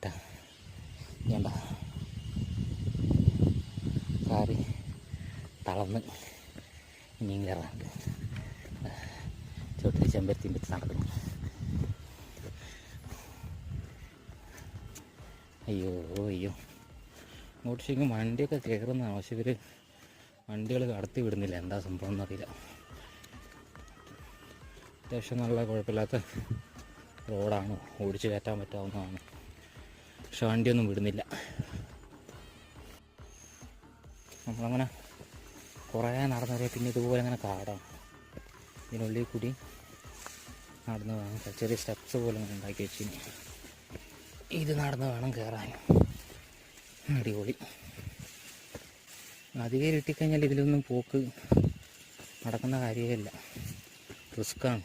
കേട്ടോ. വേണ്ട കാറി തളർന്ന് ഇനിയും കയറാണ്ട് ചോട്ടിൽ ചെമ്പരത്തിയും വെച്ച് നടക്കുന്നു. അയ്യോ അയ്യോ, ഇങ്ങോട്ട് ശരിക്കും വണ്ടിയൊക്കെ കയറുന്നതാണ്. പക്ഷെ ഇവർ വണ്ടികൾ കടത്തി വിടുന്നില്ല, എന്താ സംഭവം എന്നറിയില്ല. അത്യാവശ്യം നല്ല കുഴപ്പമില്ലാത്ത റോഡാണ്, ഓടിച്ച് കയറ്റാൻ പറ്റാവുന്നതാണ്. പക്ഷെ വണ്ടിയൊന്നും വിടുന്നില്ല. നമ്മളങ്ങനെ കുറേ നടന്നു പിന്നെ ഇതുപോലെ അങ്ങനെ കാടാണ്. ഇതിനുള്ളിൽ കൂടി നടന്ന് വേണം, ചെറിയ സ്റ്റെപ്സ് പോലെ അങ്ങനെ ഉണ്ടാക്കി വെച്ചിന്. ഇത് നടന്ന് വേണം കയറാൻ. അടിപൊളി. അധികം ഇരുട്ടിക്കഴിഞ്ഞാൽ ഇതിലൊന്നും പോക്ക് നടക്കുന്ന കാര്യമേ ഇല്ല, റിസ്ക്കാണ്.